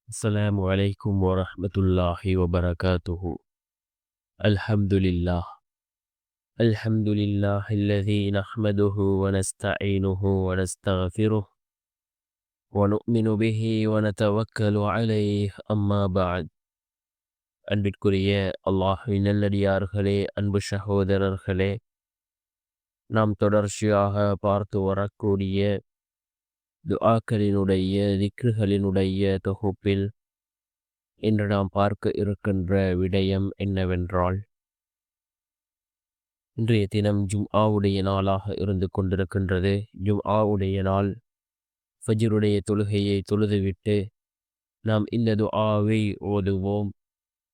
السلام عليكم ورحمة الله وبركاته. الحمد لله. الحمد لله الذي نحمده ونستعينه ونستغفره ونؤمن به ونتوكل عليه. أما بعد. அன்பிற்குரிய அல்லாஹ்வின் நல்லடியார்களே, அன்பு சகோதரர்களே, நாம் தொடர்ச்சியாக பார்த்து வரக்கூடிய துஆக்களினுடைய திக்ருகளினுடைய தொகுப்பில் இன்று நாம் பார்க்க இருக்கின்ற விடயம் என்னவென்றால், இன்றைய தினம் ஜும்ஆவுடைய நாளாக இருந்து கொண்டிருக்கின்றது. ஜும்ஆவுடைய நாள். ஃபஜ்ருடைய தொழுகையை தொழுதுவிட்டு நாம் இந்த துஆவை ஓதுவோம்.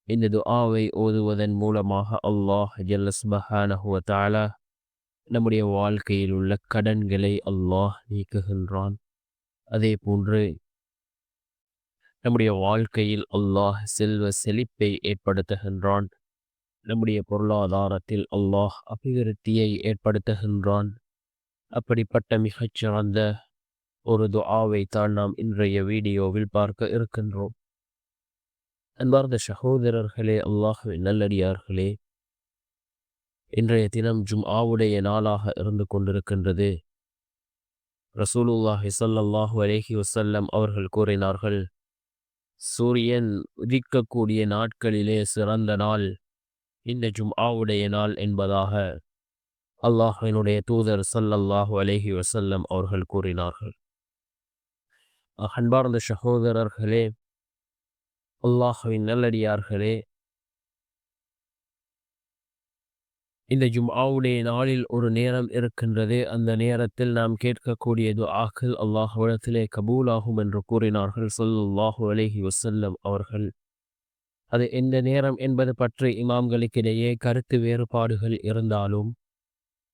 இந்த துஆவை ஓதுவதன் மூலமாக அல்லாஹ் ஜல்ல சுப்ஹானஹு வ தஆலா நம்முடைய வாழ்க்கையில் உள்ள கடன்களை அல்லாஹ் நீக்குகின்றான். அதே போன்று நம்முடைய வாழ்க்கையில் அல்லாஹ் செல்வ செழிப்பை ஏற்படுத்துகின்றான். நம்முடைய பொருளாதாரத்தில் அல்லாஹ் அபிவிருத்தியை ஏற்படுத்துகின்றான். அப்படிப்பட்ட மிகச்சிறந்த ஒரு துஆவை தான் நாம் இன்றைய வீடியோவில் பார்க்க இருக்கின்றோம். அன்பார்ந்த சகோதரர்களே, அல்லாஹ்வின் நல்லடியார்களே, இன்றைய தினம் ஜும்ஆவுடைய நாளாக இருந்து கொண்டிருக்கின்றது. ரசூலுல்லாஹி ஸல்லல்லாஹு அலைஹி வஸல்லம் அவர்கள் கூறினார்கள், சூரியன் உதிக்கக்கூடிய நாட்களிலே சிறந்த நாள் இந்த ஜும்ஆவுடைய நாள் என்பதாக அல்லாஹ்வினுடைய தூதர் ஸல்லல்லாஹு அலைஹி வஸல்லம் அவர்கள் கூறினார்கள். அன்பார்ந்த சகோதரர்களே, அல்லாஹ்வின் நல்லடியார்களே, இந்த ஜும்ஆவுடைய நாளில் ஒரு நேரம் இருக்கின்றது. அந்த நேரத்தில் நாம் கேட்கக்கூடிய துஆக்கள் அல்லாஹ்விடத்திலே கபூலாகும் என்று கூறினார்கள் ஸல்லல்லாஹு அலைஹி வஸல்லம் அவர்கள். அது எந்த நேரம் என்பது பற்றி இமாம்களுக்கிடையே கருத்து வேறுபாடுகள் இருந்தாலும்,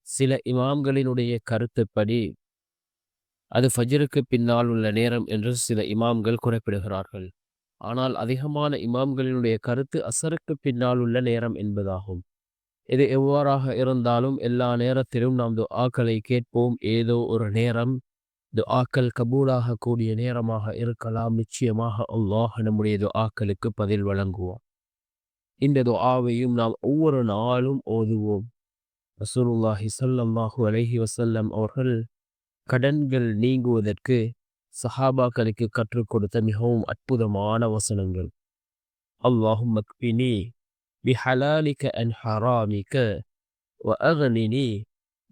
சில இமாம்களினுடைய கருத்துப்படி அது ஃபஜ்ருக்கு பின்னால் உள்ள நேரம் என்று சில இமாம்கள் குறிப்பிடுகிறார்கள். ஆனால் அதிகமான இமாம்களினுடைய கருத்து அசருக்கு பின்னால் உள்ள நேரம் என்பதாகும். இது எவ்வாறாக இருந்தாலும் எல்லா நேரத்திலும் நாம் துஆக்களை கேட்போம். ஏதோ ஒரு நேரம் துஆக்கள் கபூலாக கூடிய நேரமாக இருக்கலாம். நிச்சயமாக அல்லாஹ் நம்முடைய துஆக்களுக்கு பதில் வழங்குவார். இந்த துஆவையும் நாம் ஒவ்வொரு நாளும் ஓதுவோம். ரசூலுல்லாஹி ஸல்லல்லாஹு அலைஹி வஸல்லம் அவர்கள் கடன்கள் நீங்குவதற்கு சஹாபாக்களுக்கு கற்றுக் கொடுத்த மிகவும் அற்புதமான வசனங்கள். அல்லாஹும்ம க்ஃபினி பிஹலாலிக அன் ஹராமிக வ அக்னினி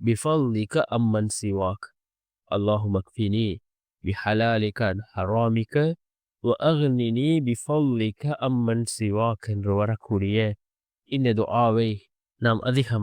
பிஃபضلிக அம்மன் சிவாக். அல்லாஹும்ம க்ஃபினி பிஹலாலிக அன் ஹராமிக வ அக்னினி பிஃபضلிக அம்மன் சிவாக் என்று வரக்கூடிய இந்த துஆவை நாம் அதிகம்